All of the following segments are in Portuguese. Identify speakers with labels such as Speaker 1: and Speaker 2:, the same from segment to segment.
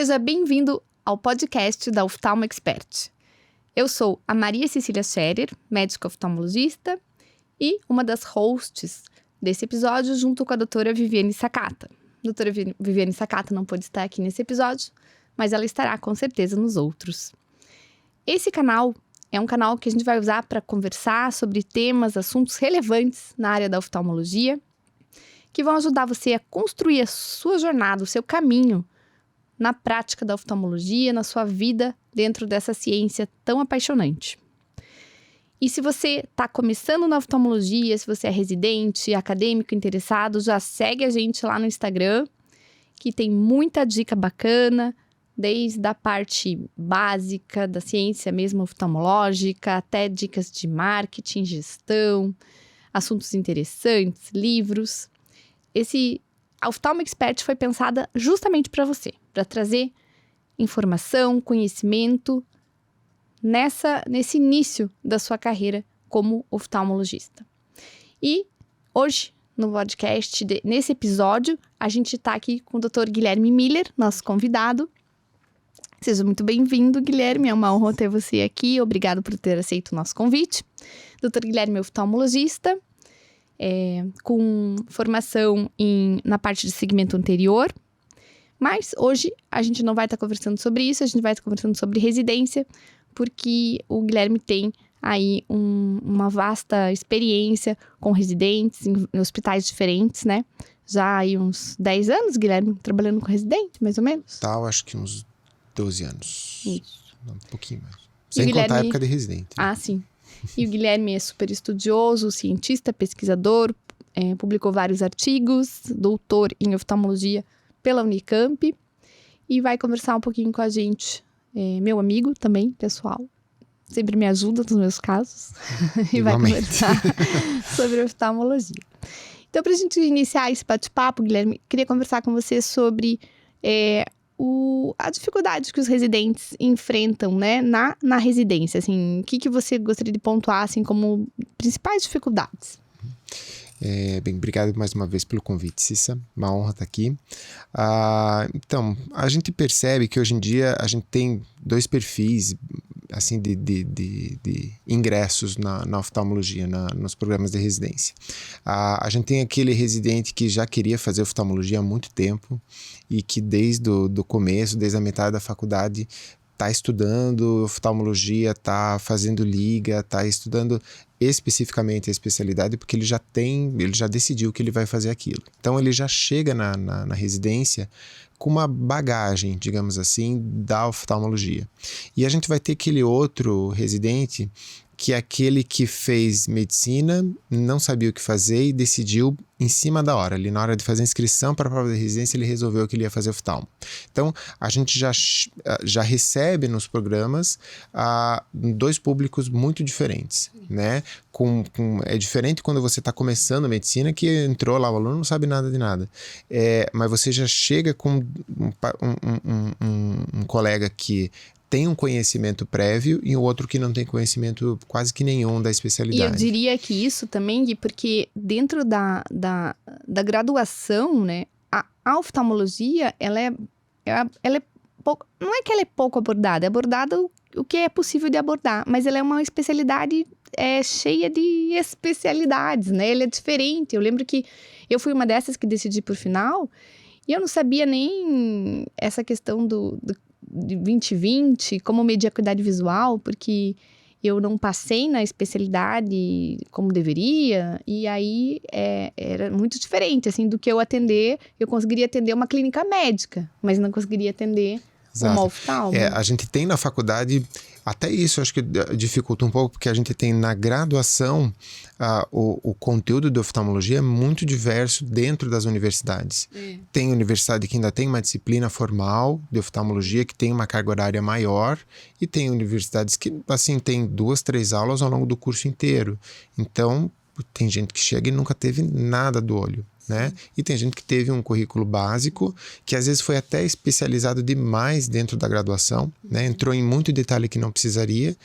Speaker 1: Seja bem-vindo ao podcast da Oftalmo Expert. Eu sou a Maria Cecília Scherer, médica oftalmologista e uma das hosts desse episódio junto com a doutora Viviane Sakata. A doutora Viviane Sakata não pôde estar aqui nesse episódio, mas ela estará com certeza nos outros. Esse canal é um canal que a gente vai usar para conversar sobre temas, assuntos relevantes na área da oftalmologia, que vão ajudar você a construir a sua jornada, o seu caminho na prática da oftalmologia, na sua vida dentro dessa ciência tão apaixonante. E se você está começando na oftalmologia, se você é residente, acadêmico, interessado, já segue a gente lá no Instagram, que tem muita dica bacana, desde a parte básica da ciência mesmo oftalmológica, até dicas de marketing, gestão, assuntos interessantes, livros. A Oftalmo Expert foi pensada justamente para você, para trazer informação, conhecimento nesse início da sua carreira como oftalmologista. E hoje, no podcast, nesse episódio, a gente está aqui com o Dr. Guilherme Miller, nosso convidado. Seja muito bem-vindo, Guilherme. É uma honra ter você aqui. Obrigado por ter aceito o nosso convite. Dr. Guilherme é oftalmologista, com formação na parte de segmento anterior. Mas hoje a gente não vai estar conversando sobre isso, a gente vai estar conversando sobre residência, porque o Guilherme tem aí uma vasta experiência com residentes em hospitais diferentes, né? Já aí uns 10 anos, Guilherme, trabalhando com residente, mais ou menos?
Speaker 2: Tá, eu acho que uns 12 anos.
Speaker 1: Isso.
Speaker 2: Um pouquinho mais. Sem contar a época de residente. Né?
Speaker 1: Ah, sim. E o Guilherme é super estudioso, cientista, pesquisador, publicou vários artigos, doutor em oftalmologia pela Unicamp, e vai conversar um pouquinho com a gente, meu amigo também, pessoal, sempre me ajuda nos meus casos, e vai conversar sobre oftalmologia. Então, para a gente iniciar esse bate-papo, Guilherme, queria conversar com você sobre a dificuldade que os residentes enfrentam, né, na residência. Assim, o que você gostaria de pontuar assim, como principais dificuldades?
Speaker 2: Bem, obrigado mais uma vez pelo convite, Cissa. Uma honra estar aqui. Então, a gente percebe que hoje em dia a gente tem dois perfis assim, de ingressos na oftalmologia, nos programas de residência. A gente tem aquele residente que já queria fazer oftalmologia há muito tempo e que desde o começo, desde a metade da faculdade, está estudando oftalmologia, está fazendo liga, está estudando especificamente a especialidade porque ele já decidiu que ele vai fazer aquilo. Então ele já chega na residência com uma bagagem, digamos assim, da oftalmologia. E a gente vai ter aquele outro residente que é aquele que fez medicina, não sabia o que fazer e decidiu em cima da hora. Ali na hora de fazer a inscrição para a prova de residência, ele resolveu que ele ia fazer oftalmo. Então, a gente já recebe nos programas dois públicos muito diferentes, né? É diferente quando você está começando a medicina, que entrou lá, o aluno não sabe nada de nada. Mas você já chega com um colega que tem um conhecimento prévio e o outro que não tem conhecimento quase que nenhum da especialidade.
Speaker 1: E eu diria que isso também, Gui, porque dentro da graduação, né, a oftalmologia, ela é pouco, não é que ela é pouco abordada, é abordada o que é possível de abordar, mas ela é uma especialidade cheia de especialidades, né, ela é diferente. Eu lembro que eu fui uma dessas que decidi por final e eu não sabia nem essa questão de 20/20, como medir a acuidade visual, porque eu não passei na especialidade como deveria, e aí era muito diferente, assim, do que eu atender. Eu conseguiria atender uma clínica médica, mas não conseguiria atender uma oftalmo.
Speaker 2: A gente tem na faculdade, até isso acho que dificulta um pouco, porque a gente tem na graduação o conteúdo de oftalmologia é muito diverso dentro das universidades. Tem universidade que ainda tem uma disciplina formal de oftalmologia, que tem uma carga horária maior, e tem universidades que, assim, tem 2, 3 aulas ao longo do curso inteiro. Então, tem gente que chega e nunca teve nada do olho. Né? E tem gente que teve um currículo básico que às vezes foi até especializado demais dentro da graduação, né? Entrou em muito detalhe que não precisaria,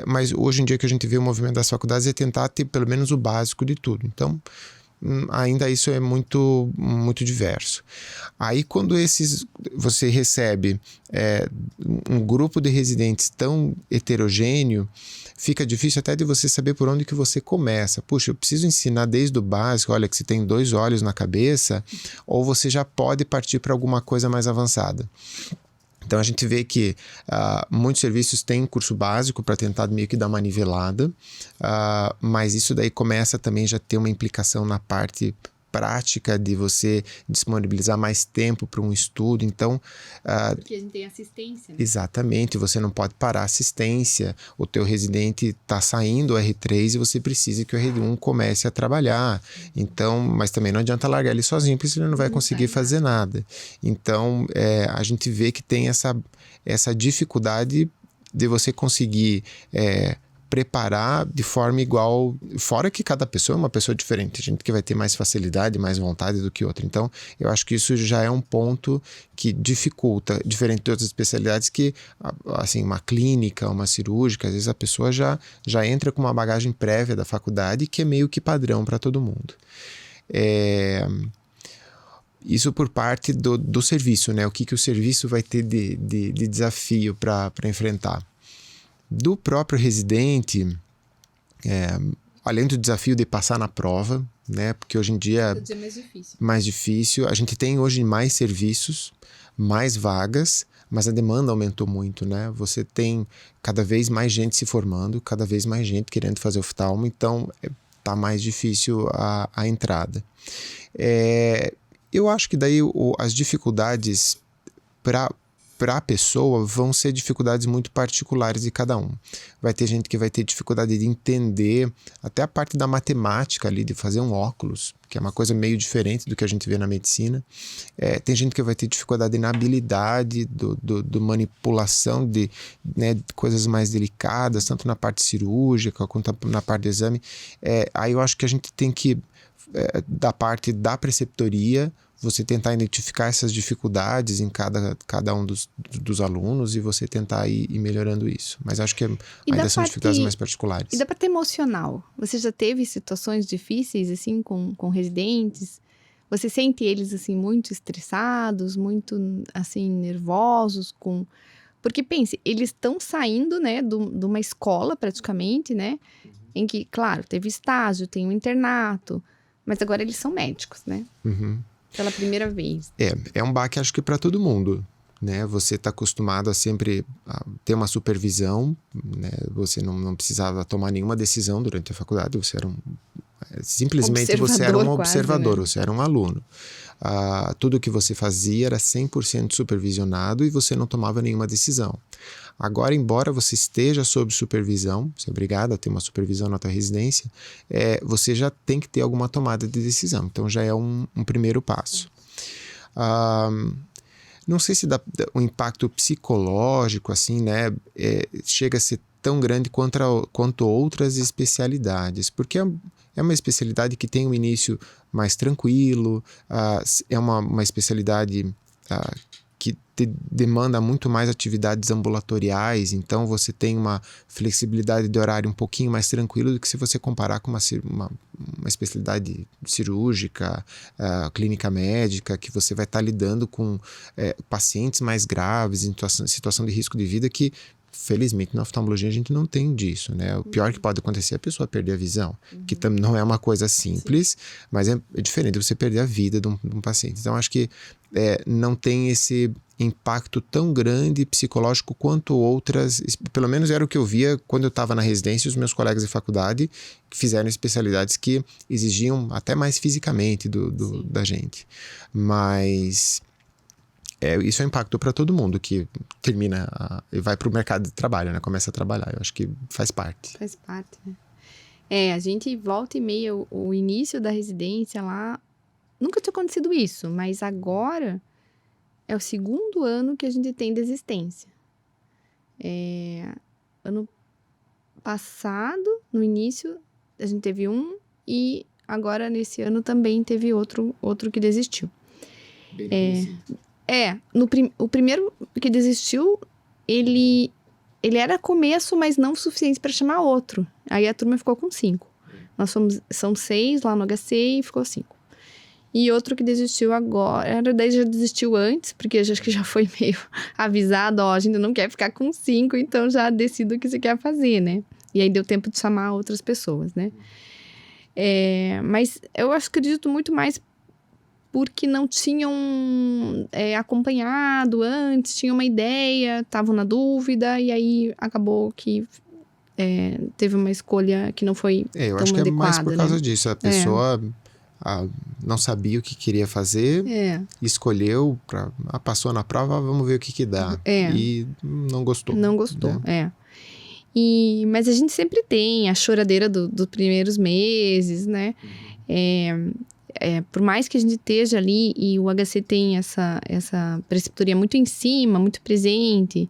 Speaker 2: mas hoje em dia que a gente vê o movimento das faculdades é tentar ter pelo menos o básico de tudo. Então ainda isso é muito, muito diverso. Aí quando você recebe um grupo de residentes tão heterogêneo, fica difícil até de você saber por onde que você começa. Puxa, eu preciso ensinar desde o básico, olha que você tem 2 olhos na cabeça, ou você já pode partir para alguma coisa mais avançada. Então a gente vê que muitos serviços têm curso básico para tentar meio que dar uma nivelada, mas isso daí começa também já a ter uma implicação na parte prática de você disponibilizar mais tempo para um estudo. Então,
Speaker 1: porque a gente tem assistência, né?
Speaker 2: Exatamente, você não pode parar a assistência. O teu residente está saindo o R3 e você precisa que o R1 comece a trabalhar. Então, mas também não adianta largar ele sozinho, porque ele não vai conseguir fazer nada. Então, a gente vê que tem essa dificuldade de você conseguir preparar de forma igual, fora que cada pessoa é uma pessoa diferente, gente que vai ter mais facilidade, mais vontade do que outra. Então, eu acho que isso já é um ponto que dificulta, diferente de outras especialidades que, assim, uma clínica, uma cirúrgica, às vezes a pessoa já entra com uma bagagem prévia da faculdade que é meio que padrão para todo mundo. Isso por parte do serviço, né? O que o serviço vai ter de desafio para enfrentar. Do próprio residente, além do desafio de passar na prova, né? Porque hoje em dia
Speaker 1: é
Speaker 2: mais difícil. A gente tem hoje mais serviços, mais vagas, mas a demanda aumentou muito, né? Você tem cada vez mais gente se formando, cada vez mais gente querendo fazer oftalmo, então tá mais difícil a entrada. Eu acho que daí as dificuldades para a pessoa vão ser dificuldades muito particulares de cada um. Vai ter gente que vai ter dificuldade de entender até a parte da matemática ali, de fazer um óculos, que é uma coisa meio diferente do que a gente vê na medicina. Tem gente que vai ter dificuldade na habilidade do manipulação de coisas mais delicadas, tanto na parte cirúrgica quanto na parte do exame. Aí eu acho que a gente tem que, da parte da preceptoria, você tentar identificar essas dificuldades em cada um dos alunos e você tentar ir melhorando isso. Mas acho que ainda são dificuldades mais particulares.
Speaker 1: E da parte emocional? Você já teve situações difíceis, assim, com residentes? Você sente eles, assim, muito estressados, muito, assim, nervosos com... Porque, pense, eles estão saindo, né, de uma escola, praticamente, né? Em que, claro, teve estágio, tem um internato, mas agora eles são médicos, né?
Speaker 2: Uhum.
Speaker 1: Pela primeira vez.
Speaker 2: É um baque, acho que para todo mundo, né? Você está acostumado a sempre ter uma supervisão, né? Você não precisava tomar nenhuma decisão durante a faculdade, você era simplesmente você era um observador, quase, né? Você era um aluno. Tudo que você fazia era 100% supervisionado e você não tomava nenhuma decisão. Agora, embora você esteja sob supervisão, você é obrigado a ter uma supervisão na tua residência, você já tem que ter alguma tomada de decisão. Então, já é um primeiro passo. Não sei se o impacto psicológico, assim, né, chega a ser tão grande quanto outras especialidades, porque é uma especialidade que tem um início mais tranquilo, é uma especialidade que demanda muito mais atividades ambulatoriais, então você tem uma flexibilidade de horário um pouquinho mais tranquilo do que se você comparar com uma especialidade cirúrgica, clínica médica, que você vai estar lidando com pacientes mais graves, em situação de risco de vida que, felizmente, na oftalmologia a gente não tem disso, né? O pior que pode acontecer é a pessoa perder a visão, que não é uma coisa simples, mas é diferente de você perder a vida de um paciente. Então, acho que não tem esse impacto tão grande psicológico quanto outras, pelo menos era o que eu via quando eu estava na residência, os meus colegas de faculdade fizeram especialidades que exigiam até mais fisicamente da gente. Mas... isso é um impacto para todo mundo que termina e vai para o mercado de trabalho, né? Começa a trabalhar. Eu acho que faz parte.
Speaker 1: Faz parte, né? A gente volta e meia, o início da residência lá, nunca tinha acontecido isso, mas agora é o 2º ano que a gente tem desistência. Ano passado, no início, a gente teve um e agora nesse ano também teve outro que desistiu. O primeiro que desistiu, ele era começo, mas não o suficiente para chamar outro. Aí a turma ficou com 5. São 6 lá no HC e ficou 5. E outro que desistiu agora, daí já desistiu antes, porque acho que já foi meio avisado, ó, a gente não quer ficar com 5, então já decida o que você quer fazer, né? E aí deu tempo de chamar outras pessoas, né? Mas eu acredito muito mais porque não tinham acompanhado antes, tinham uma ideia, estavam na dúvida, e aí acabou que teve uma escolha que não foi
Speaker 2: Eu
Speaker 1: tão
Speaker 2: acho que
Speaker 1: adequada,
Speaker 2: é mais por causa
Speaker 1: né?
Speaker 2: disso. A pessoa não sabia o que queria fazer, escolheu, passou na prova, vamos ver o que dá. E não gostou.
Speaker 1: Não gostou, mas a gente sempre tem a choradeira dos primeiros meses, né? Por mais que a gente esteja ali e o HC tem essa preceptoria muito em cima, muito presente,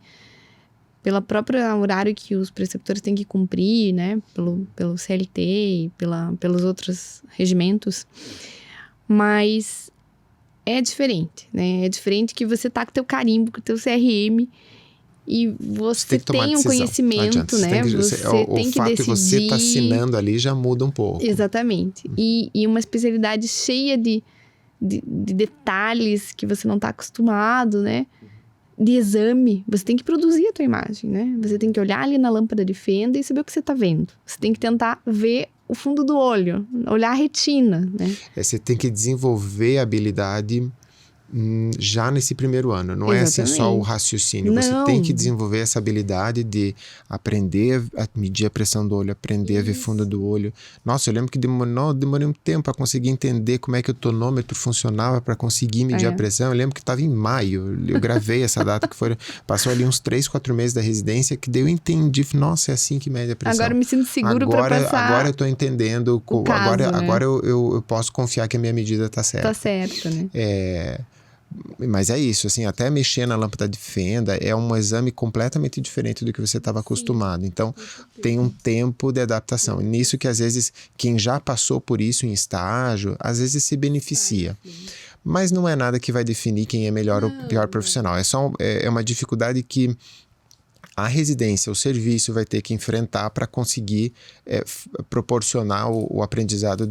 Speaker 1: pela própria horário que os preceptores têm que cumprir, né? Pelo CLT e pelos outros regimentos. Mas é diferente, né? É diferente que você tá com o teu carimbo, com o teu CRM e você tem um conhecimento, né? Você tem que decidir.
Speaker 2: O fato de você estar assinando ali já muda um pouco.
Speaker 1: Exatamente. E uma especialidade cheia de detalhes que você não está acostumado, né? De exame, você tem que produzir a tua imagem, né? Você tem que olhar ali na lâmpada de fenda e saber o que você está vendo. Você tem que tentar ver o fundo do olho, olhar a retina, né?
Speaker 2: Você tem que desenvolver a habilidade já nesse primeiro ano. Não é assim só o raciocínio. Não. Você tem que desenvolver essa habilidade de aprender a medir a pressão do olho, aprender a ver fundo do olho. Nossa, eu lembro que demorei um tempo para conseguir entender como é que o tonômetro funcionava para conseguir medir a pressão. Eu lembro que estava em maio. Eu gravei essa data que passou ali uns 3, 4 meses da residência, que daí eu entendi. Nossa, é assim que mede a pressão.
Speaker 1: Agora eu me sinto seguro para passar.
Speaker 2: Agora eu estou entendendo. Agora eu posso confiar que a minha medida está certa.
Speaker 1: Está certa, né?
Speaker 2: Mas é isso, assim, até mexer na lâmpada de fenda é um exame completamente diferente do que você estava acostumado. Então, tem um tempo de adaptação. E nisso que, às vezes, quem já passou por isso em estágio, às vezes se beneficia. Mas não é nada que vai definir quem é melhor ou pior profissional. É uma dificuldade que a residência, o serviço vai ter que enfrentar para conseguir proporcionar o aprendizado,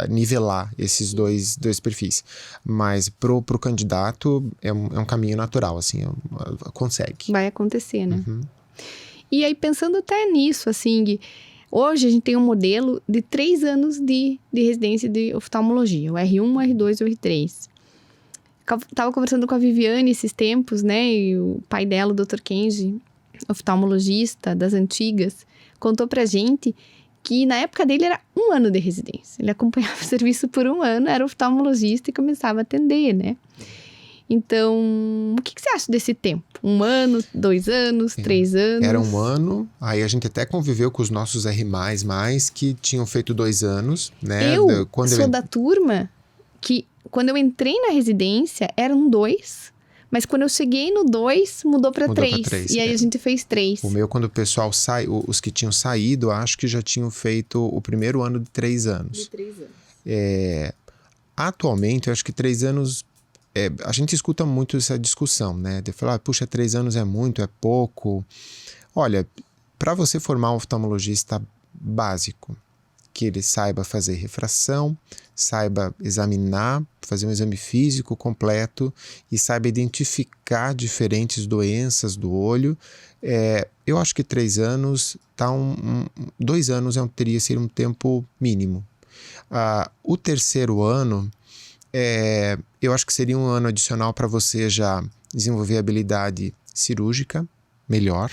Speaker 2: nivelar esses dois perfis. Mas pro candidato é um caminho natural, assim, consegue.
Speaker 1: Vai acontecer, né? E aí, pensando até nisso, assim, Gui, hoje a gente tem um modelo de 3 anos de residência de oftalmologia, o R1, o R2 e o R3. Tava conversando com a Viviane esses tempos, né? E o pai dela, o Dr. Kenji, oftalmologista das antigas, contou pra gente que na época dele era 1 ano de residência. Ele acompanhava o serviço por 1 ano, era oftalmologista e começava a atender, né? Então, o que você acha desse tempo? 1 ano, 2 anos, 3 anos?
Speaker 2: Era 1 ano, aí a gente até conviveu com os nossos R++, que tinham feito 2 anos, né?
Speaker 1: Eu sou da turma que... Quando eu entrei na residência, eram 2, mas quando eu cheguei no 2, mudou para 3. E aí a gente fez 3.
Speaker 2: O meu, quando o pessoal os que tinham saído, acho que já tinham feito o primeiro ano de 3 anos.
Speaker 1: De 3 anos.
Speaker 2: Atualmente, eu acho que 3 anos... a gente escuta muito essa discussão, né? De falar, puxa, 3 anos é muito, é pouco. Olha, para você formar um oftalmologista básico, que ele saiba fazer refração, saiba examinar, fazer um exame físico completo e saiba identificar diferentes doenças do olho. Eu acho que 3 anos, 2 anos seria um tempo mínimo. O terceiro ano, eu acho que seria um ano adicional para você já desenvolver habilidade cirúrgica melhor.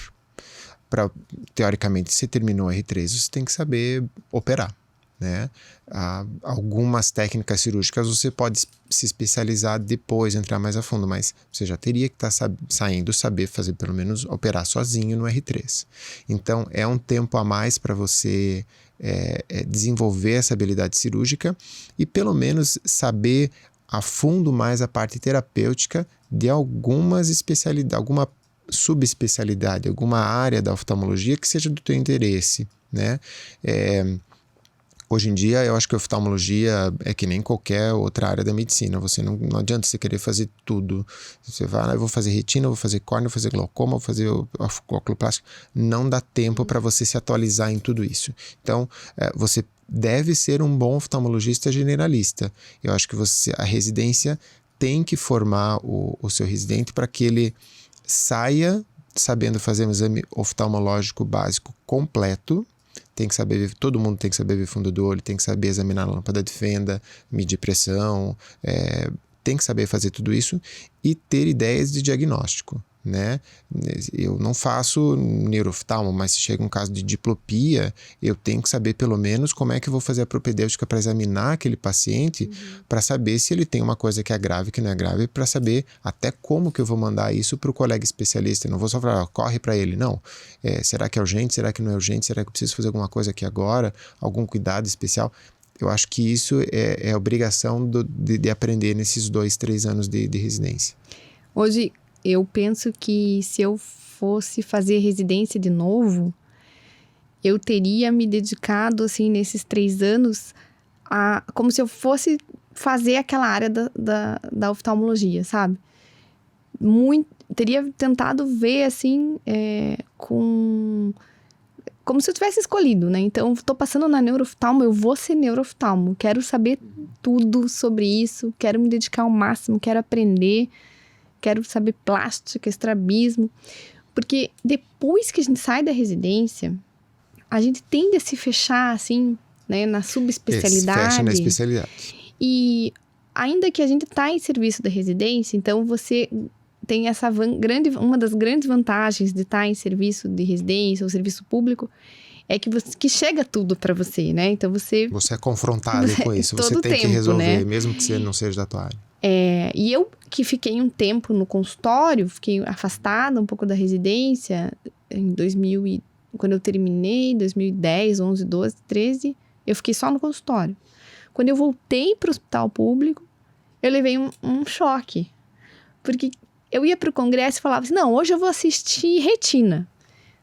Speaker 2: Teoricamente, se terminou o R3, você tem que saber operar, né? Algumas técnicas cirúrgicas você pode se especializar depois, entrar mais a fundo, mas você já teria que estar saber fazer, pelo menos, operar sozinho no R3. Então, é um tempo a mais para você desenvolver essa habilidade cirúrgica e, pelo menos, saber a fundo mais a parte terapêutica de algumas especialidades, alguma subespecialidade, alguma área da oftalmologia que seja do teu interesse, né? Hoje em dia, eu acho que a oftalmologia é que nem qualquer outra área da medicina. Você não adianta você querer fazer tudo. Você vai, eu vou fazer retina, vou fazer córnea, vou fazer glaucoma, vou fazer oculoplástico. Não dá tempo para você se atualizar em tudo isso. Então, você deve ser um bom oftalmologista generalista. Eu acho que a residência tem que formar o seu residente para que ele saia sabendo fazer um exame oftalmológico básico completo. Tem que saber, todo mundo tem que saber ver fundo do olho, tem que saber examinar a lâmpada de fenda, medir pressão, tem que saber fazer tudo isso e ter ideias de diagnóstico, né? Eu não faço neurooftalmo, mas se chega um caso de diplopia, eu tenho que saber pelo menos como é que eu vou fazer a propedêutica para examinar aquele paciente, para saber se ele tem uma coisa que é grave, que não é grave, para saber até como que eu vou mandar isso para o colega especialista. Eu não vou só falar, corre para ele, não. Será que é urgente? Será que não é urgente? Será que eu preciso fazer alguma coisa aqui agora? Algum cuidado especial? Eu acho que isso é a obrigação de aprender nesses 2-3 anos de residência.
Speaker 1: Hoje, eu penso que se eu fosse fazer residência de novo, eu teria me dedicado, assim, nesses 3 anos, como se eu fosse fazer aquela área da oftalmologia, sabe? Teria tentado ver, assim, como se eu tivesse escolhido, né? Então, estou passando na neurooftalmo, eu vou ser neurooftalmo. Quero saber tudo sobre isso, quero me dedicar ao máximo, quero aprender, quero saber plástica, estrabismo. Porque depois que a gente sai da residência, a gente tende a se fechar, assim, né, na subespecialidade.
Speaker 2: Fecha na especialidade.
Speaker 1: E ainda que a gente está em serviço da residência, então você tem uma das grandes vantagens de estar em serviço de residência ou serviço público é que chega tudo para você, né? Então você
Speaker 2: é confrontado com isso, você tem que resolver, né? Mesmo que você não seja da tua área.
Speaker 1: E eu que fiquei um tempo no consultório, fiquei afastada um pouco da residência, quando eu terminei, 2010, 11, 12, 13, eu fiquei só no consultório. Quando eu voltei para o hospital público, eu levei um choque, porque eu ia para o congresso e falava assim, não, hoje eu vou assistir retina.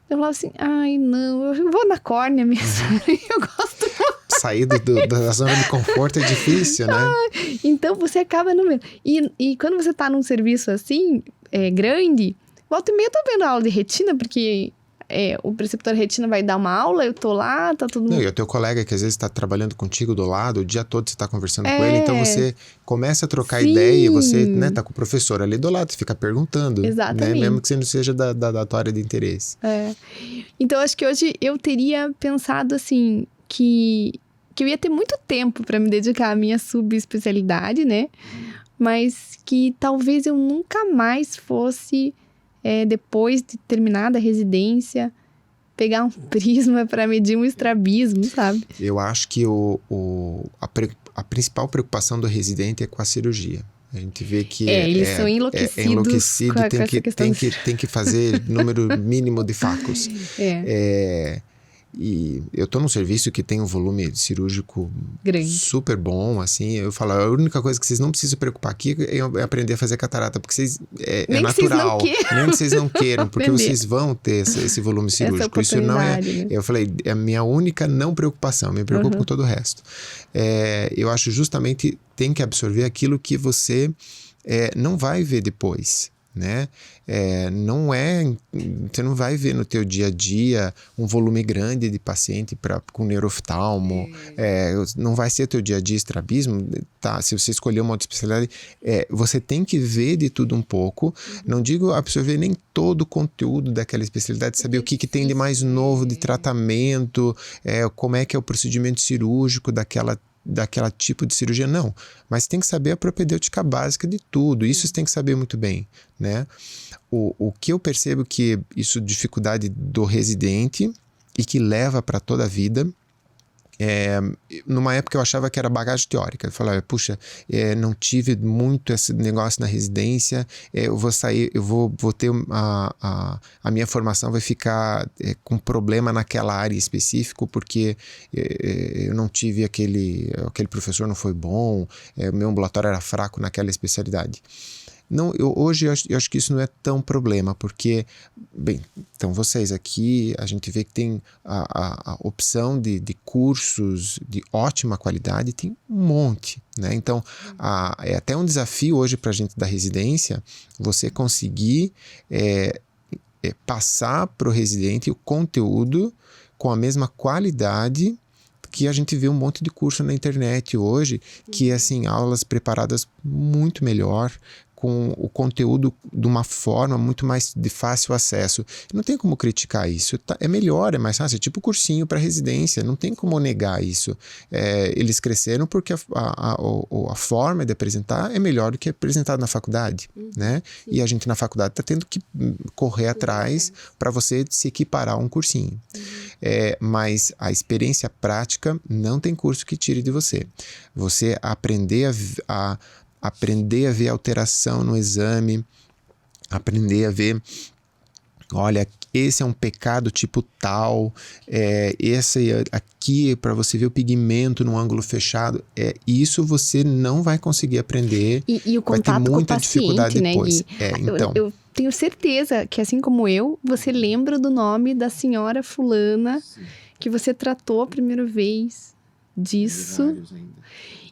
Speaker 1: Eu falava assim, ai não, eu vou na córnea mesmo, eu gosto muito.
Speaker 2: Sair da zona de conforto é difícil, né?
Speaker 1: Então você acaba no meio. E quando você tá num serviço assim, grande, volta e meia eu tô vendo aula de retina, porque o preceptor retina vai dar uma aula, eu tô lá, tá todo mundo...
Speaker 2: Não, e o teu colega que às vezes tá trabalhando contigo do lado, o dia todo você tá conversando com ele, então você começa a trocar ideia e você, né, tá com o professor ali do lado, você fica perguntando.
Speaker 1: Exatamente.
Speaker 2: Né, mesmo que você não seja da tua área de interesse.
Speaker 1: Então, acho que hoje eu teria pensado assim, que eu ia ter muito tempo para me dedicar à minha subespecialidade, né? Mas que talvez eu nunca mais fosse, depois de terminada a residência, pegar um prisma para medir um estrabismo, sabe?
Speaker 2: Eu acho que a principal preocupação do residente é com a cirurgia. A gente vê que
Speaker 1: eles são enlouquecidos
Speaker 2: enlouquecido,
Speaker 1: com
Speaker 2: tem que fazer número mínimo de facos. E eu tô num serviço que tem um volume cirúrgico grande, super bom, assim. Eu falo, a única coisa que vocês não precisam se preocupar aqui é aprender a fazer catarata, porque vocês é natural. Nem que vocês não queiram, porque vocês vão ter esse volume cirúrgico. Isso não é... Né? Eu falei, é a minha única não preocupação, me preocupo com todo o resto. Eu acho justamente tem que absorver aquilo que você não vai ver depois. Né? Você não vai ver no teu dia a dia um volume grande de paciente com neurooftalmo, não vai ser teu dia a dia estrabismo, tá? Se você escolher uma outra especialidade, você tem que ver de tudo um pouco, não digo absorver nem todo o conteúdo daquela especialidade, saber o que tem de mais novo de tratamento, como é que é o procedimento cirúrgico daquela tipo de cirurgia, não. Mas tem que saber a propedêutica básica de tudo. Isso você tem que saber muito bem, né? O que eu percebo que isso dificuldade do residente e que leva para toda a vida, numa época eu achava que era bagagem teórica. Eu falava, puxa, não tive muito esse negócio na residência, eu vou sair, eu vou ter a minha formação vai ficar com problema naquela área específica porque eu não tive aquele professor não foi bom, o meu ambulatório era fraco naquela especialidade. Hoje eu acho que isso não é tão problema, porque, bem, então vocês aqui, a gente vê que tem a opção de cursos de ótima qualidade, tem um monte, né? Então, é até um desafio hoje para a gente da residência, você conseguir passar para o residente o conteúdo com a mesma qualidade que a gente vê um monte de curso na internet hoje, que é assim, aulas preparadas muito melhor, com o conteúdo de uma forma muito mais de fácil acesso. Não tem como criticar isso. É melhor, é mais fácil. É tipo cursinho para residência. Não tem como negar isso. Eles cresceram porque a forma de apresentar é melhor do que apresentado na faculdade, né? E a gente na faculdade está tendo que correr atrás para você se equiparar a um cursinho. Mas a experiência prática não tem curso que tire de você. Você aprender a ver alteração no exame, aprender a ver, olha, esse é um pecado tipo tal, esse aqui para você ver o pigmento no ângulo fechado, isso você não vai conseguir aprender,
Speaker 1: e o contato
Speaker 2: vai ter muita
Speaker 1: com o paciente,
Speaker 2: dificuldade depois.
Speaker 1: Né, Gui?
Speaker 2: Então,
Speaker 1: eu tenho certeza que, assim como eu, você lembra do nome da senhora fulana que você tratou a primeira vez disso.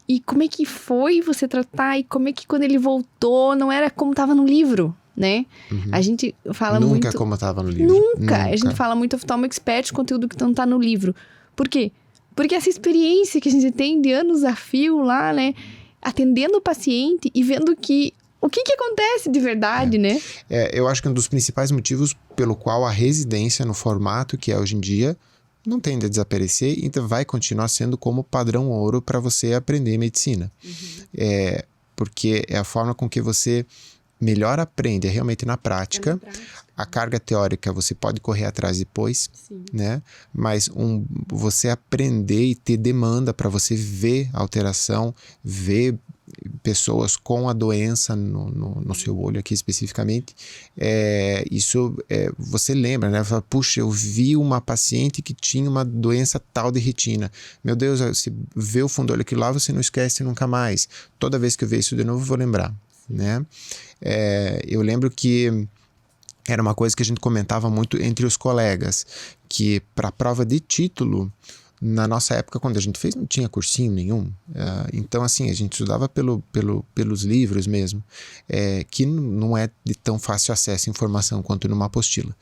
Speaker 1: E como é que foi você tratar? E como é que quando ele voltou, não era como estava no livro, né? A gente fala muito...
Speaker 2: Nunca como estava no livro.
Speaker 1: Nunca. A gente fala muito oftalmo expert, conteúdo que não está no livro. Por quê? Porque essa experiência que a gente tem de anos a fio lá, né? Atendendo o paciente e vendo que... O que acontece de verdade, né?
Speaker 2: Eu acho que um dos principais motivos pelo qual a residência no formato que é hoje em dia não tende a desaparecer e vai continuar sendo como padrão ouro para você aprender medicina. Porque é a forma com que você melhor aprende, realmente na prática. A carga teórica você pode correr atrás depois, né? Mas você aprender e ter demanda para você ver a alteração, ver pessoas com a doença no seu olho aqui especificamente, isso você lembra, né? Fala, puxa, eu vi uma paciente que tinha uma doença tal de retina. Meu Deus, você vê o fundo do olho aqui lá, você não esquece nunca mais. Toda vez que eu ver isso de novo, eu vou lembrar, né? Eu lembro que era uma coisa que a gente comentava muito entre os colegas, que para a prova de título, na nossa época, quando a gente fez, não tinha cursinho nenhum. Então, assim, a gente estudava pelos livros mesmo, que não é de tão fácil acesso à informação quanto numa apostila.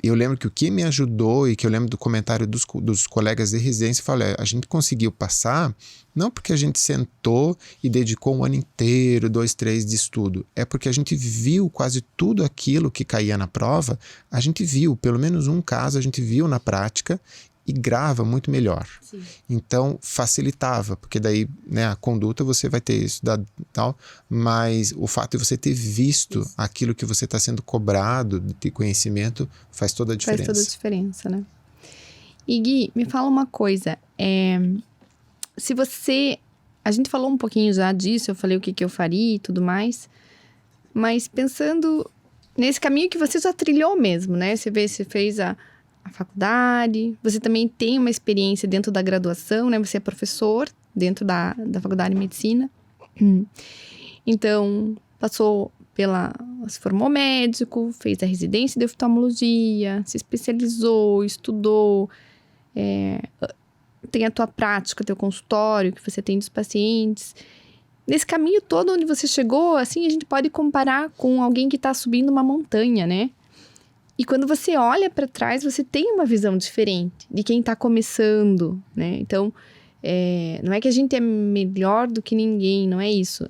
Speaker 2: Eu lembro que o que me ajudou e que eu lembro do comentário dos colegas de residência, falei, a gente conseguiu passar não porque a gente sentou e dedicou um ano inteiro, 2, 3 de estudo. É porque a gente viu quase tudo aquilo que caía na prova, a gente viu, pelo menos um caso a gente viu na prática e grava muito melhor. Sim. Então facilitava, porque daí, né, a conduta você vai ter estudado e tal, mas o fato de você ter visto aquilo que você está sendo cobrado de ter conhecimento faz toda a diferença.
Speaker 1: Faz toda a diferença, né? E Gui, me fala uma coisa, se você... A gente falou um pouquinho já disso, eu falei o que eu faria e tudo mais, mas pensando nesse caminho que você já trilhou mesmo, né? Você fez a faculdade, você também tem uma experiência dentro da graduação, né? Você é professor dentro da faculdade de medicina. Então, se formou médico, fez a residência de oftalmologia, se especializou, estudou, tem a tua prática, teu consultório, que você tem dos pacientes. Nesse caminho todo onde você chegou, assim, a gente pode comparar com alguém que está subindo uma montanha, né? E quando você olha para trás, você tem uma visão diferente de quem está começando, né? Então, não é que a gente é melhor do que ninguém, não é isso.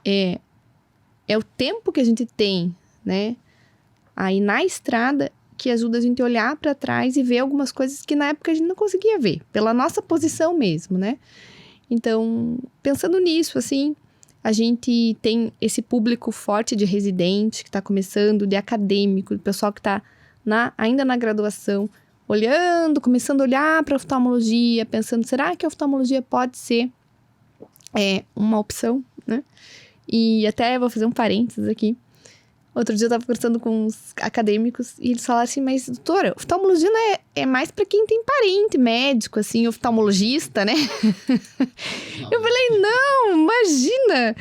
Speaker 1: É o tempo que a gente tem, né? Aí na estrada que ajuda a gente a olhar para trás e ver algumas coisas que na época a gente não conseguia ver, pela nossa posição mesmo, né? Então, pensando nisso, assim, a gente tem esse público forte de residente que está começando, de acadêmico, de pessoal que está ainda na graduação, começando a olhar para a oftalmologia, pensando, será que a oftalmologia pode ser uma opção, né? E até vou fazer um parênteses aqui. Outro dia eu tava conversando com uns acadêmicos e eles falaram assim, mas doutora, oftalmologia não é mais pra quem tem parente médico, assim, oftalmologista, né? Eu falei, não, imagina,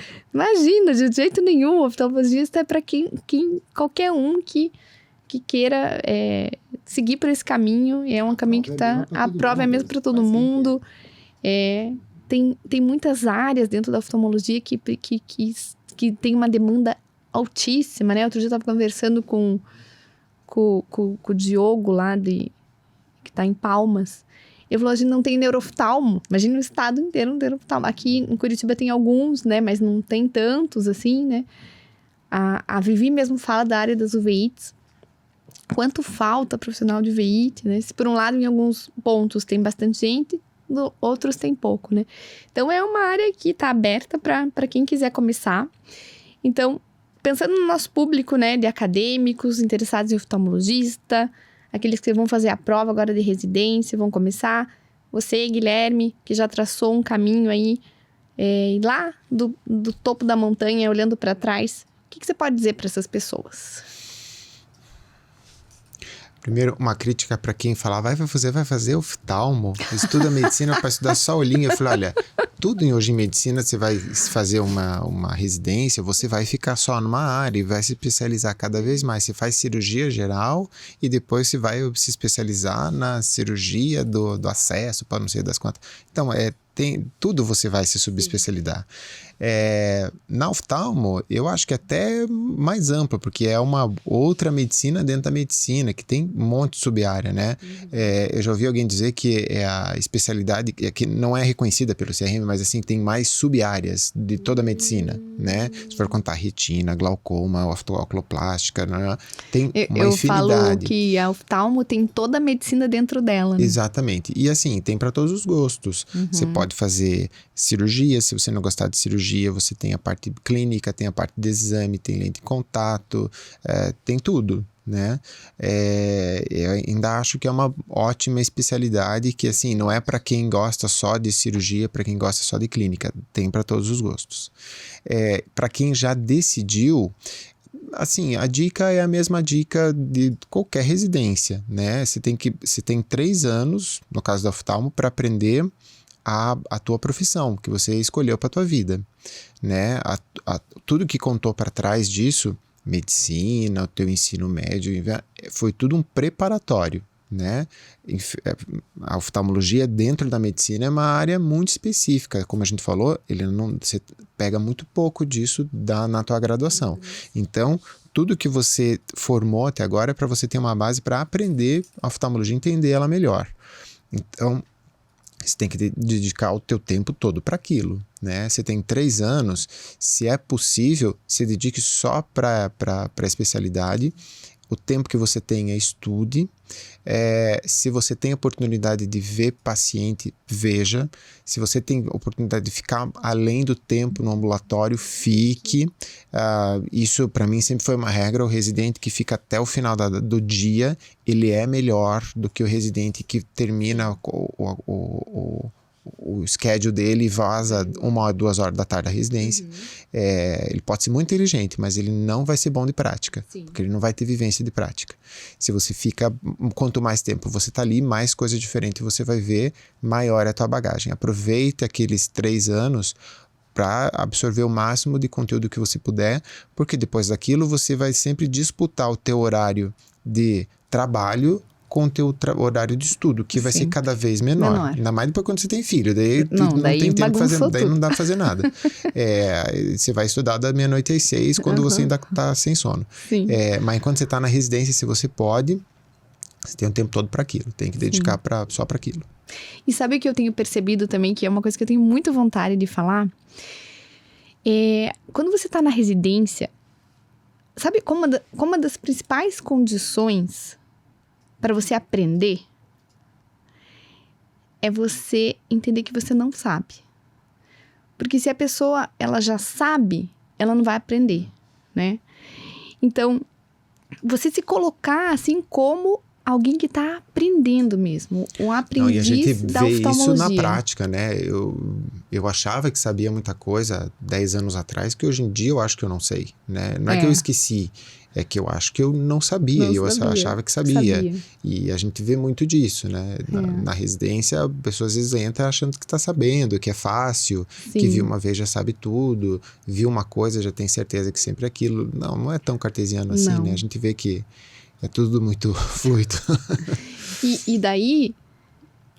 Speaker 1: de jeito nenhum, oftalmologista é pra qualquer um que queira seguir por esse caminho, é um caminho que a prova é mesmo pra todo mundo, tem muitas áreas dentro da oftalmologia que tem uma demanda altíssima, né? Outro dia eu tava conversando com o Diogo lá, que tá em Palmas. Ele falou, a gente não tem neurooftalmo. Imagina o estado inteiro um neurooftalmo. Aqui em Curitiba tem alguns, né? Mas não tem tantos, assim, né? A Vivi mesmo fala da área das uveites. Quanto falta profissional de uveite, né? Se por um lado, em alguns pontos tem bastante gente, outros tem pouco, né? Então, é uma área que tá aberta para quem quiser começar. Então, pensando no nosso público, né, de acadêmicos, interessados em oftalmologista, aqueles que vão fazer a prova agora de residência, vão começar. Você, Guilherme, que já traçou um caminho aí, lá do topo da montanha, olhando para trás, o que você pode dizer para essas pessoas?
Speaker 2: Primeiro, uma crítica para quem fala, vai fazer oftalmo, estuda medicina para estudar só olhinho. Eu falei, olha, tudo hoje em medicina, você vai fazer uma residência, você vai ficar só numa área e vai se especializar cada vez mais. Você faz cirurgia geral e depois você vai se especializar na cirurgia do acesso, para não sei das quantas. Então, tudo você vai se subespecializar. Na oftalmo, eu acho que até mais ampla, porque é uma outra medicina dentro da medicina, que tem um monte de sub-área, né? Eu já ouvi alguém dizer que é a especialidade que não é reconhecida pelo CRM, mas assim, tem mais sub-áreas de toda a medicina, né? Se for contar retina, glaucoma, oculoplástica, né? Tem uma infinidade.
Speaker 1: Eu falo que a oftalmo tem toda a medicina dentro dela, né?
Speaker 2: Exatamente. E assim, tem para todos os gostos. Você pode fazer cirurgia, se você não gostar de cirurgia, você tem a parte clínica, tem a parte de exame, tem lente de contato, tem tudo, né? Eu ainda acho que é uma ótima especialidade que, assim, não é para quem gosta só de cirurgia, para quem gosta só de clínica, tem para todos os gostos. Para quem já decidiu, assim, a dica é a mesma dica de qualquer residência, né? Você tem 3 anos, no caso da oftalmo, para aprender a tua profissão que você escolheu para tua vida, né? Tudo que contou para trás disso, medicina, o teu ensino médio, foi tudo um preparatório, né? A oftalmologia dentro da medicina é uma área muito específica, como a gente falou, você pega muito pouco disso na tua graduação. Então, tudo que você formou até agora é para você ter uma base para aprender a oftalmologia e entender ela melhor. Então, você tem que dedicar o teu tempo todo para aquilo, né? Você tem 3 anos, se é possível, se dedique só para a especialidade. O tempo que você tem estude. Se você tem oportunidade de ver paciente, veja. Se você tem oportunidade de ficar além do tempo no ambulatório, fique. Isso para mim sempre foi uma regra. O residente que fica até o final do dia, ele é melhor do que o residente que termina o schedule dele e vaza 1 ou 2 horas da tarde da residência. Ele pode ser muito inteligente, mas ele não vai ser bom de prática, porque ele não vai ter vivência de prática. Se você fica, quanto mais tempo você está ali, mais coisa diferente você vai ver, maior é a tua bagagem. Aproveite aqueles 3 anos para absorver o máximo de conteúdo que você puder, porque depois daquilo você vai sempre disputar o teu horário de trabalho com o teu horário de estudo, que vai ser cada vez menor. Ainda mais depois quando você tem filho. Daí não tem tempo de fazer, daí não dá para fazer nada. Você vai estudar da meia-noite às 6, quando você ainda está sem sono. Mas enquanto você está na residência, se você pode, você tem o tempo todo para aquilo. Tem que dedicar só para aquilo.
Speaker 1: E sabe o que eu tenho percebido também, que é uma coisa que eu tenho muita vontade de falar? Quando você está na residência, sabe como uma das principais condições para você aprender é você entender que você não sabe. Porque se a pessoa, ela já sabe, ela não vai aprender, né? Então, você se colocar assim como alguém que está aprendendo mesmo, um aprendiz da oftalmologia.
Speaker 2: E a gente vê isso na prática, né? Eu achava que sabia muita coisa 10 anos atrás, que hoje em dia eu acho que eu não sei, né? Não é que eu esqueci. É que eu acho que eu não sabia,
Speaker 1: Não
Speaker 2: e eu
Speaker 1: sabia.
Speaker 2: achava que sabia. E a gente vê muito disso, né? Na residência, a pessoa às vezes entra achando que está sabendo, que é fácil, que viu uma vez já sabe tudo, viu uma coisa já tem certeza que sempre é aquilo. Não, não é tão cartesiano assim, né? A gente vê que é tudo muito fluido.
Speaker 1: E daí,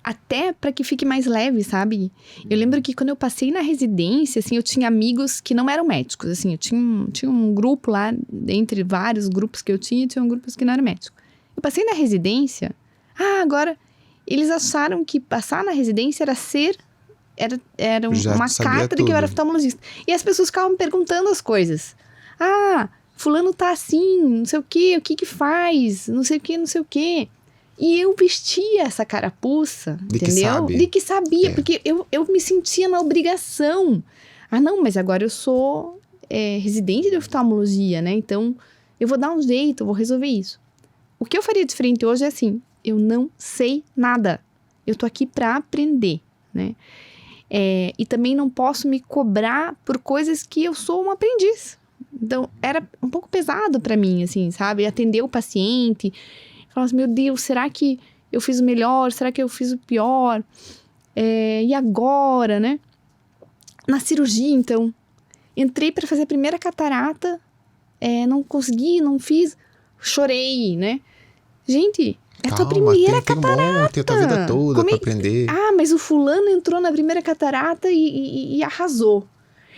Speaker 1: até para que fique mais leve, sabe? Eu lembro que quando eu passei na residência, assim, eu tinha amigos que não eram médicos, assim, eu tinha um grupo lá, entre vários grupos que eu tinha grupos que não eram médicos. Eu passei na residência, agora, eles acharam que passar na residência era uma carta de que eu era oftalmologista. E as pessoas ficavam me perguntando as coisas. Fulano tá assim, não sei o que faz, não sei o que. E eu vestia essa carapuça, entendeu? De que sabia, porque eu me sentia na obrigação. Não, mas agora eu sou residente de oftalmologia, né? Então, eu vou dar um jeito, eu vou resolver isso. O que eu faria diferente hoje é assim, eu não sei nada. Eu tô aqui pra aprender, né? E também não posso me cobrar por coisas que eu sou um aprendiz. Então, era um pouco pesado pra mim, assim, sabe? Atender o paciente... Falava assim, meu Deus, será que eu fiz o melhor? Será que eu fiz o pior? E agora, né? Na cirurgia, então, entrei para fazer a primeira catarata, não consegui, não fiz, chorei, né? Gente, é a tua primeira catarata.
Speaker 2: Tem a tua vida toda para aprender.
Speaker 1: Mas o fulano entrou na primeira catarata e arrasou.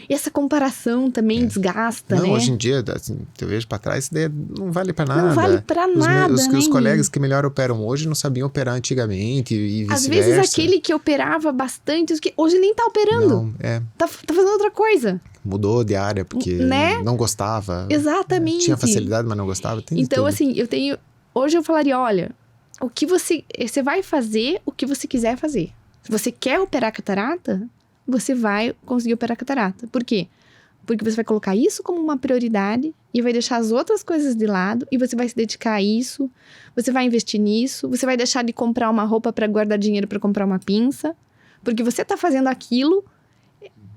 Speaker 1: E essa comparação também desgasta, né?
Speaker 2: Hoje em dia, assim, eu vejo pra trás, isso daí não vale pra nada.
Speaker 1: Não vale pra nada,
Speaker 2: os colegas que melhor operam hoje não sabiam operar antigamente e vice-versa.
Speaker 1: Às vezes aquele que operava bastante, hoje nem tá operando. Tá fazendo outra coisa.
Speaker 2: Mudou de área porque não gostava.
Speaker 1: Exatamente.
Speaker 2: Tinha facilidade, mas não gostava.
Speaker 1: Então, assim, hoje eu falaria, olha, o que você vai fazer o que você quiser fazer. Se você quer operar catarata, você vai conseguir operar catarata. Por quê? Porque você vai colocar isso como uma prioridade e vai deixar as outras coisas de lado e você vai se dedicar a isso, você vai investir nisso, você vai deixar de comprar uma roupa para guardar dinheiro para comprar uma pinça, porque você tá fazendo aquilo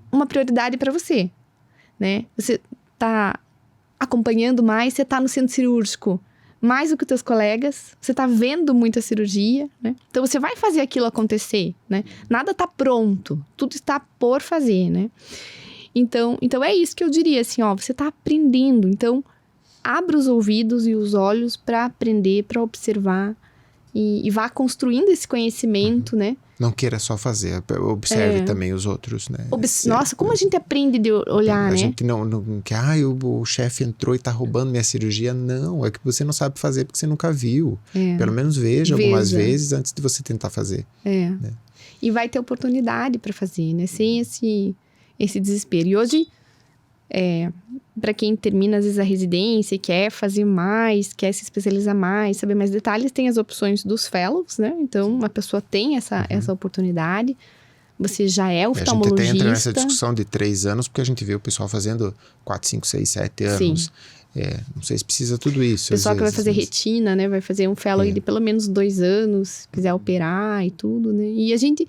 Speaker 1: uma prioridade para você, né? Você tá acompanhando mais, você tá no centro cirúrgico mais do que os teus colegas, você tá vendo muita cirurgia, né? Então, você vai fazer aquilo acontecer, né? Nada tá pronto, tudo está por fazer, né? Então é isso que eu diria, assim, você tá aprendendo, então abra os ouvidos e os olhos para aprender, para observar e vá construindo esse conhecimento, né?
Speaker 2: Não queira só fazer, observe também os outros, né?
Speaker 1: Nossa, como a gente aprende de olhar, né?
Speaker 2: A gente não que, o chefe entrou e tá roubando minha cirurgia. Não, é que você não sabe fazer porque você nunca viu. Pelo menos veja algumas vezes antes de você tentar fazer. Né?
Speaker 1: E vai ter oportunidade para fazer, né? Sem esse desespero. E hoje, para quem termina às vezes a residência e quer fazer mais, quer se especializar mais, saber mais detalhes, tem as opções dos fellows, né? Então, a pessoa tem essa oportunidade. Você já é oftalmologista.
Speaker 2: A gente entra nessa discussão de 3 anos, porque a gente vê o pessoal fazendo 4, 5, 6, 7 anos.
Speaker 1: Sim.
Speaker 2: Não sei se precisa tudo isso.
Speaker 1: O pessoal que vai fazer retina, né? Vai fazer um fellow de pelo menos 2 anos, se quiser operar e tudo, né? E a gente...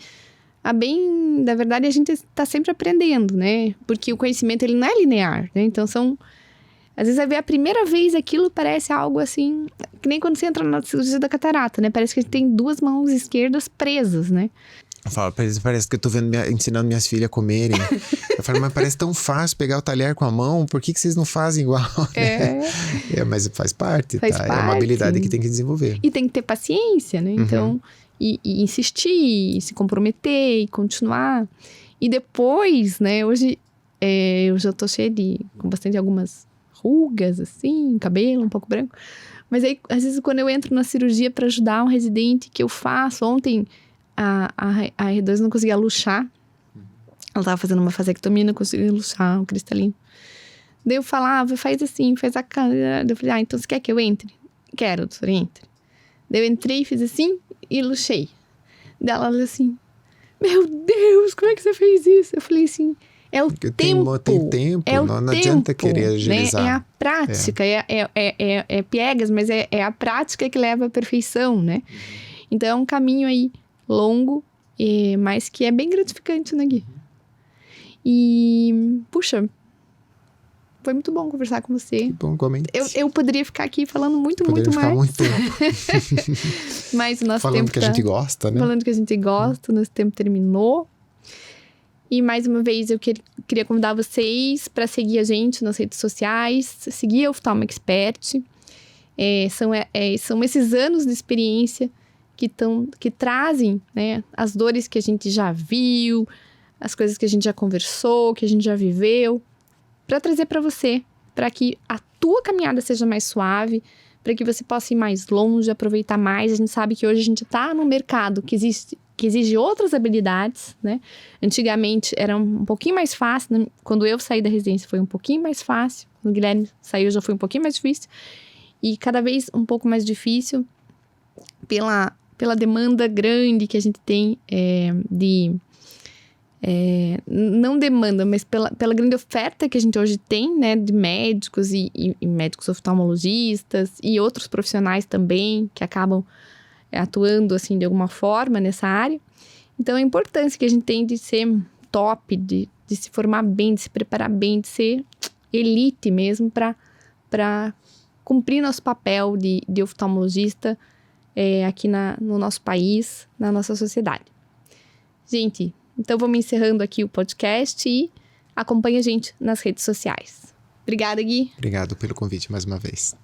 Speaker 1: da verdade, a gente está sempre aprendendo, né? Porque o conhecimento, ele não é linear, né? Então, às vezes, a primeira vez aquilo parece algo assim... Que nem quando você entra na cirurgia da catarata, né? Parece que a gente tem 2 mãos esquerdas presas, né?
Speaker 2: Eu falo, parece que eu tô ensinando minhas filhas a comerem. Eu falo, mas parece tão fácil pegar o talher com a mão, por que vocês não fazem igual? Mas faz parte, tá? É uma habilidade que tem que desenvolver.
Speaker 1: E tem que ter paciência, né? Então... E insistir, e se comprometer, e continuar. E depois, né, hoje eu já tô cheia com bastante algumas rugas, assim, cabelo um pouco branco. Mas aí, às vezes, quando eu entro na cirurgia para ajudar um residente que eu faço, ontem a R2 não conseguia luxar. Ela tava fazendo uma vasectomia, não conseguia luxar o cristalino. Daí eu falava, faz assim, faz a cara. Daí eu falei, então você quer que eu entre? Quero, doutor, entre. Daí eu entrei e fiz assim e luxei. Daí ela falou assim, meu Deus, como é que você fez isso? Eu falei assim, é o tempo.
Speaker 2: Tem tempo, não adianta querer agilizar.
Speaker 1: Né? É a prática, é piegas, mas é a prática que leva à perfeição, né? Então é um caminho aí longo, mas que é bem gratificante, né, Gui? E, puxa, Foi muito bom conversar com você.
Speaker 2: Que bom, igualmente.
Speaker 1: Eu poderia ficar aqui falando muito mais.
Speaker 2: Muito tempo.
Speaker 1: Mas o nosso
Speaker 2: falando
Speaker 1: tempo
Speaker 2: que a gente gosta, né?
Speaker 1: Falando que a gente gosta, o nosso tempo terminou. E mais uma vez eu queria convidar vocês para seguir a gente nas redes sociais, seguir a Oftalmo Expert. São esses anos de experiência que trazem, né, as dores que a gente já viu, as coisas que a gente já conversou, que a gente já viveu, para trazer para você, para que a tua caminhada seja mais suave, para que você possa ir mais longe, aproveitar mais. A gente sabe que hoje a gente está num mercado que exige outras habilidades, né? Antigamente era um pouquinho mais fácil, né? Quando eu saí da residência foi um pouquinho mais fácil, quando o Guilherme saiu já foi um pouquinho mais difícil, e cada vez um pouco mais difícil pela demanda grande que a gente tem não demanda, mas pela grande oferta que a gente hoje tem, né, de médicos e médicos oftalmologistas e outros profissionais também que acabam atuando, assim, de alguma forma nessa área. Então, a importância que a gente tem de ser top, de se formar bem, de se preparar bem, de ser elite mesmo para cumprir nosso papel de oftalmologista aqui no nosso país, na nossa sociedade. Gente, então vamos encerrando aqui o podcast e acompanha a gente nas redes sociais. Obrigada, Gui.
Speaker 2: Obrigado pelo convite mais uma vez.